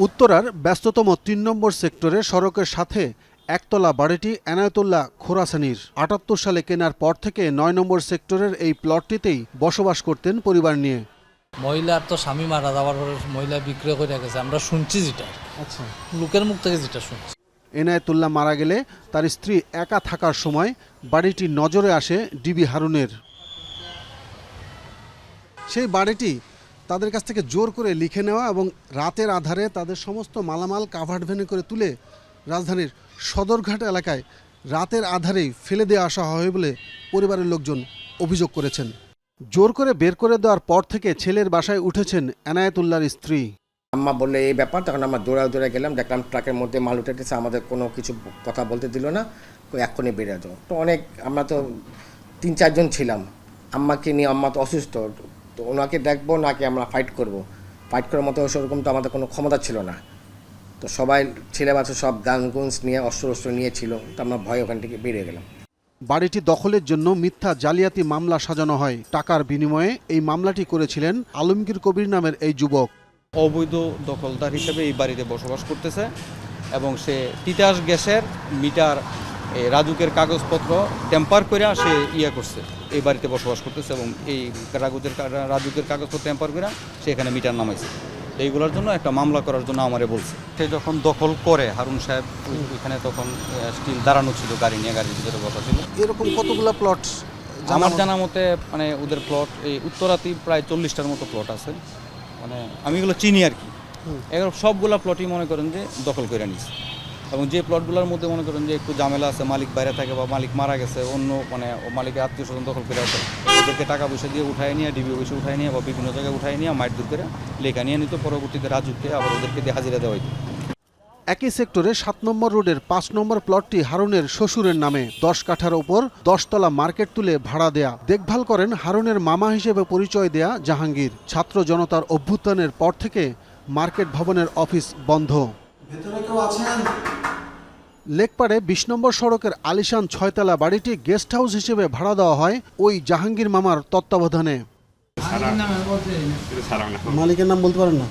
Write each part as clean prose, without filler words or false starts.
উত্তরার ব্যস্ততম ৩ নম্বর সেক্টরে সড়কের সাথে একতলা বাড়িটি এনায়েতুল্লাহ খোরাসানির ৭৮ সালে কেনার পর থেকে ৯ নম্বর সেক্টরের এই প্লটটিতেই বসবাস করতেন পরিবার নিয়ে। মহিলার তো স্বামী মারা যাওয়ার পরে মহিলা বিক্রয় করে গেছে, আমরা শুনছি যেটা, আচ্ছা লোকের মুখ থেকে যেটা শুনছি। এনায়েতুল্লাহ মারা গেলে তার স্ত্রী একা থাকার সময় বাড়িটি নজরে আসে ডিবি হারুনের। সেই বাড়িটি তাদের কাছ থেকে জোর করে লিখে নেওয়া এবং রাতের আধারে তাদের সমস্ত মালামাল কাভার্ড ভ্যানে করে তুলে রাজধানীর সদরঘাট এলাকায় রাতের আধারেই ফেলে দিয়ে আসা হয় বলে পরিবারের লোকজন অভিযোগ করেছেন। জোর করে বের করে দেওয়ার পর থেকে ছেলের বাসায় উঠেছেন এনায়েতুল্লাহর স্ত্রী। আম্মা বললে এই ব্যাপার, তখন আমরা দৌড়ে গেলাম, দেখলাম ট্রাকের মধ্যে মাল উঠেছে, আমাদের কোনো কিছু কথা বলতে দিল না, এক্ষুনি বেরিয়ে যাও। তো অনেক, আমরা তো ৩-৪ জন ছিলাম, আম্মাকে নিয়ে, আম্মা তো অসুস্থ, তো ওনাকে দেখবো নাকি আমরা ফাইট করার মতো সেরকম তো আমাদের কোনো ক্ষমতা ছিল না। তো সবাই ছেলে বাচ্চা সব গানগুন্স নিয়ে অস্ত্র নিয়েছিল, তো আমরা ভয় ওখান থেকে বেরিয়ে গেলাম। বাড়িটি দখলের জন্য মিথ্যা জালিয়াতি মামলা সাজানো হয়। টাকার বিনিময়ে এই মামলাটি করেছিলেন আলমগীর কবির নামের এই যুবক। অবৈধ দখলদার হিসেবে এই বাড়িতে বসবাস করতেছে এবং সে তিতাস গ্যাসের মিটার, রাজুকের কাগজপত্র টেম্পার করে সে করছে, এই বাড়িতে বসবাস করতেছে এবং এই রাজুকের কাগজপত্র টেম্পার করে সে এখানে মিটার নামাইছে। এইগুলোর জন্য একটা মামলা করার জন্য আমারে বলছে। সে যখন দখল করে হারুন সাহেব ওইখানে তখন স্টিল দাঁড়ানো ছিল, গাড়ির ভিতরে বসা ছিল। এরকম কতগুলো প্লট আমার জানা মতে মানে ওদের প্লট এই উত্তরাতেই প্রায় 40টার মতো প্লট আছে, মানে আমি এগুলো চিনি আর কি। এগুলো সবগুলা প্লটই মনে করেন যে দখল করে নিচ্ছে এবং যে প্লটগুলোর মধ্যে মনে করেন যে একটু ঝামেলা আছে, মালিক বাইরে থাকে বা মালিক মারা গেছে, অন্য মানে মালিকের আত্মীয় স্বজন দখল করে আছে, ওদেরকে টাকা পয়সা দিয়ে উঠায় নিয়ে, ডিবি অফিসে উঠায় নিয়ে বা বিভিন্ন জায়গায় উঠায় নিয়ে মারধর করে লেখা নিয়ে নিত, পরবর্তীতে রাজুকে আবার ওদেরকে দিয়ে হাজিরা দেওয়া হইত। একই সেক্টরে ৭ নম্বর রোডের ৫ নম্বর প্লটটি হারুনের শ্বশুরের নামে। 10 কাঠার ওপর 10 তলা মার্কেট তুলে ভাড়া দেয়া। দেখভাল করেন হারুনের মামা হিসেবে পরিচয় দেয়া জাহাঙ্গীর। ছাত্র জনতার অভ্যুত্থানের পর থেকে মার্কেট ভবনের অফিস বন্ধ। লেকপাড়ে ২০ নম্বর সড়কের আলিশান ৬ তলা বাড়িটি গেস্ট হাউস হিসেবে ভাড়া দেওয়া হয় ওই জাহাঙ্গীর মামার তত্ত্বাবধানে। মালিকের নাম বলতে পারেন না?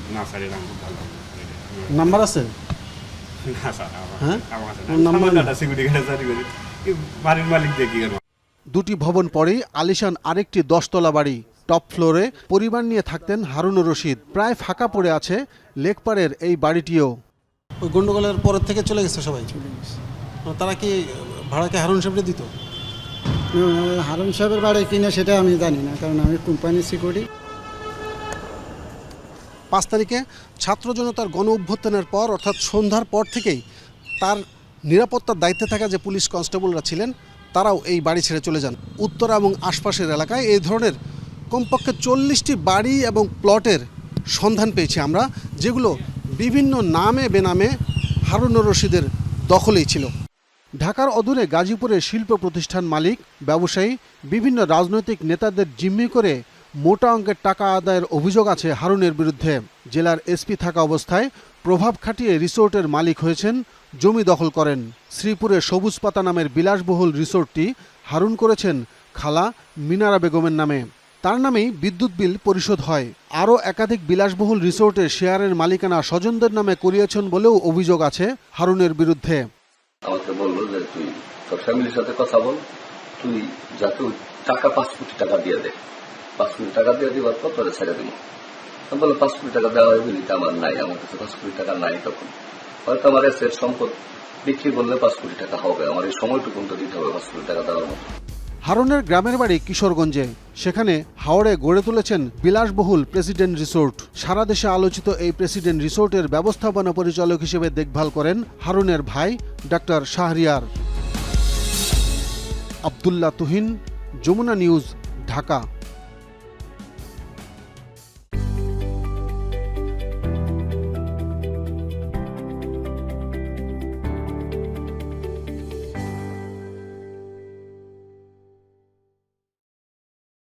নাম্বার আছে? দুটি ভবন পরেই আলিশান আরেকটি 10 তলা বাড়ি। টপ ফ্লোরে পরিবার নিয়ে থাকতেন হারুনুর রশিদ। প্রায় ফাঁকা পড়ে আছে লেকপাড়ের এই বাড়িটিও। ওই গন্ডগোলের পরের থেকে চলে গেছে সবাই। তারা কি ভাড়াকে হারুন সাহেবকে দিত? হারুন সাহেবের বাড়ি কিনা সেটা আমি জানি না, কারণ আমি কোম্পানির সিকিউরিটি। 5 তারিখে ছাত্র জনতার গণ অভ্যুত্থানের পর অর্থাৎ সন্ধ্যার পর থেকেই তার নিরাপত্তার দায়িত্বে থাকা যে পুলিশ কনস্টেবলরা ছিলেন তারাও এই বাড়ি ছেড়ে চলে যান। উত্তরা এবং আশপাশের এলাকায় এই ধরনের কমপক্ষে 40টি বাড়ি এবং প্লটের সন্ধান পেয়েছি আমরা, যেগুলো বিভিন্ন নামে বেনামে হারুনুর রশিদের দখলেই ছিল। ঢাকার অদূরে গাজীপুরের শিল্প প্রতিষ্ঠান মালিক, ব্যবসায়ী, বিভিন্ন রাজনৈতিক নেতাদের জিম্মি করে মোটা অঙ্কের টাকা আদায়ের অভিযোগ আছে হারুনের বিরুদ্ধে। জেলার এসপি থাকা অবস্থায় প্রভাব খাটিয়ে রিসোর্টের মালিক হয়েছেন, জমি দখল করেন। শ্রীপুরের সবুজ পাতা নামের বিলাসবহুল রিসোর্টটি হারুন করেছেন খালা মিনারা বেগমের নামে। তার নামেই বিদ্যুৎ বিল পরিশোধ হয়। আরও একাধিক বিলাসবহুল রিসোর্টের শেয়ারের মালিকানা স্বজনদের নামে করিয়েছেন বলেও অভিযোগ আছে হারুনের বিরুদ্ধে। আমাকে বললো যে তুই তোর ফ্যামিলির সাথে কথা বল, তুই যাতে টাকা 5 কোটি টাকা দিয়ে দে, 5 কোটি টাকা দিয়ে দিবার পর তোরা ছেড়ে দিব। আমি বললাম 5 কোটি টাকা দেওয়া হয় বলি আমার নাই, আমার কাছে 5 কোটি টাকা নাই। তখন হয়তো আমার এসের সম্পদ বিক্রি করলে 5 কোটি টাকা হবে, আমার এই সময়টুকু তো দিতে হবে 5 কোটি টাকা দেওয়ার মতো। হারুনের গ্রামের বাড়ি কিশোরগঞ্জে। সেখানে হাওড়ে গড়ে তুলেছেন বিলাসবহুল প্রেসিডেন্ট রিসোর্ট। সারা দেশে আলোচিত এই প্রেসিডেন্ট রিসোর্টের ব্যবস্থাপনা পরিচালক হিসেবে দেখভাল করেন হারুনের ভাই ডাক্তার শাহরিয়ার। আব্দুল্লাহ তুহিন, যমুনা নিউজ, ঢাকা।